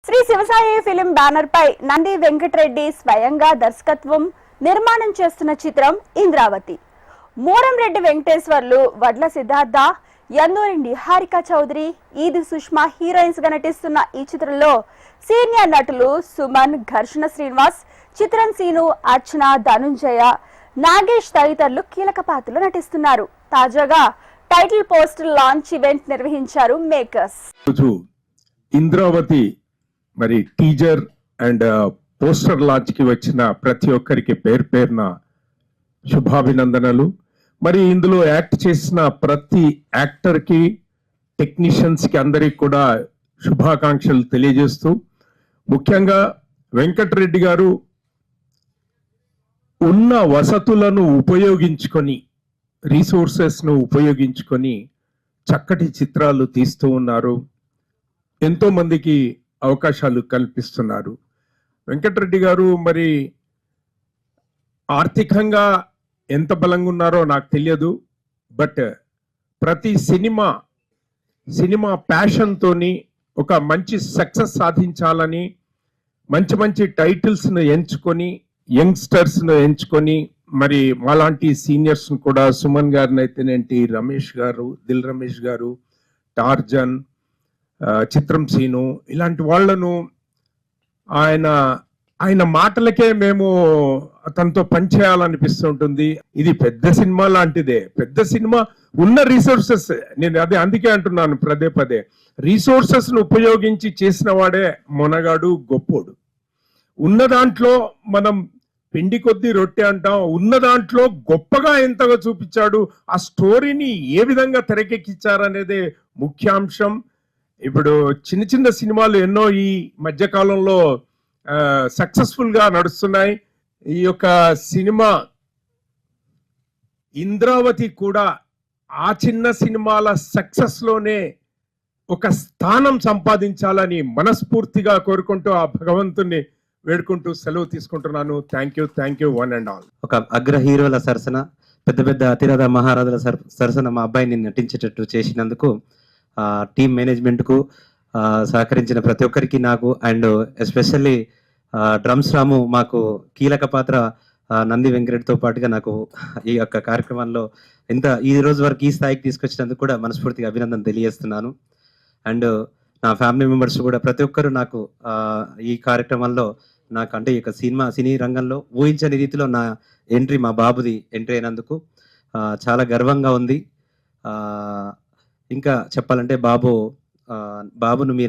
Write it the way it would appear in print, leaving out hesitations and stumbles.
Shri Shivasai film banner పై నంది వెంకటరెడ్డి స్వయంగా దర్శకత్వం నిర్మాణం చేస్తున్న చిత్రం ఇంద్రావతి. మూరంరెడ్డి వెంకటేశ్వర్లు, వడ్ల సిద్ధార్థ, యందూరి నిహారిక చౌదరి, ఈది సుష్మా హీరోయిన్స్ గా నటిస్తున్న ఈ చిత్రంలో సీనియర్ నటులు సుమన్, ఘర్షణ శ్రీనివాస్, చిత్రం సీను, అర్చన, ధనుంజయ, నాగేష్ తదితరులు కీలక పాత్రలో నటిస్తున్నారు. తాజాగా టైటిల్ పోస్టర్ లాంచ్ ఈవెంట్ నిర్వహించారు మేకర్స్. ఇంద్రావతి మరి టీజర్ అండ్ పోస్టర్ లాంచ్ కి వచ్చిన ప్రతి ఒక్కరికి పేరున శుభాభినందనలు. మరి ఇందులో యాక్ట్ చేసిన ప్రతి యాక్టర్ కి, టెక్నీషియన్స్ కి అందరికి కూడా శుభాకాంక్షలు తెలియజేస్తూ, ముఖ్యంగా వెంకటరెడ్డి గారు ఉన్న వసతులను ఉపయోగించుకొని, రీసోర్సెస్ ను ఉపయోగించుకొని చక్కటి చిత్రాలు తీస్తూ ఉన్నారు. ఎంతో మందికి అవకాశాలు కల్పిస్తున్నారు. వెంకటరెడ్డి గారు మరి ఆర్థికంగా ఎంత బలంగా ఉన్నారో నాకు తెలియదు. బట్ ప్రతి సినిమా ప్యాషన్ తోని ఒక మంచి సక్సెస్ సాధించాలని మంచి మంచి టైటిల్స్ ను ఎంచుకొని, యంగ్స్టర్స్ ను ఎంచుకొని, మరి మాలాంటి సీనియర్స్ కూడా, సుమన్ గారిని అయితేనేంటి, రమేష్ గారు, దిల్ రమేష్ గారు, టార్జన్, చిత్రం సీను, ఇలాంటి వాళ్లను ఆయన మాటలకే మేము తనతో పనిచేయాలనిపిస్తుంటుంది. ఇది పెద్ద సినిమా లాంటిదే. పెద్ద సినిమా ఉన్న రీసోర్సెస్, నేను అందుకే అంటున్నాను పదే, రీసోర్సెస్ ను ఉపయోగించి చేసిన వాడే మొనగాడు, గొప్పోడు. ఉన్న దాంట్లో మనం పిండి కొద్దీ రొట్టె అంటాం. ఉన్న దాంట్లో గొప్పగా ఎంతగా చూపించాడు, ఆ స్టోరీని ఏ విధంగా తెరకెక్కించారనేదే ముఖ్యాంశం. ఇప్పుడు చిన్న సినిమాలు ఎన్నో ఈ మధ్య కాలంలో సక్సెస్ఫుల్ గా నడుస్తున్నాయి. ఈ యొక్క సినిమా ఇంద్రావతి కూడా ఆ చిన్న సినిమాల సక్సెస్ లోనే ఒక స్థానం సంపాదించాలని మనస్ఫూర్తిగా కోరుకుంటూ, ఆ భగవంతుని వేడుకుంటూ సెలవు తీసుకుంటున్నాను. Thank you one and all. ఒక అగ్ర హీరోల సరసన, పెద్ద అతిరథ మహారాజుల సరసన మా అబ్బాయిని నటించేటట్టు చేసినందుకు టీమ్ మేనేజ్మెంట్కు సహకరించిన ప్రతి ఒక్కరికి, నాకు అండ్ ఎస్పెషల్లీ డ్రమ్స్ రాము మాకు కీలక పాత్ర నంది వెంకరెడ్డితో పాటుగా నాకు ఈ యొక్క కార్యక్రమంలో ఈ రోజు వరకు ఈ స్థాయికి తీసుకొచ్చినందుకు కూడా మనస్ఫూర్తిగా అభినందన తెలియజేస్తున్నాను. అండ్ నా ఫ్యామిలీ మెంబర్స్ కూడా ప్రతి ఒక్కరు నాకు ఈ కార్యక్రమంలో నాకు అంటే ఈ యొక్క సినీ రంగంలో ఊహించని రీతిలో నా ఎంట్రీ, మా బాబుది ఎంట్రీ అయినందుకు చాలా గర్వంగా ఉంది. ఇంకా చెప్పాలంటే బాబును మీరు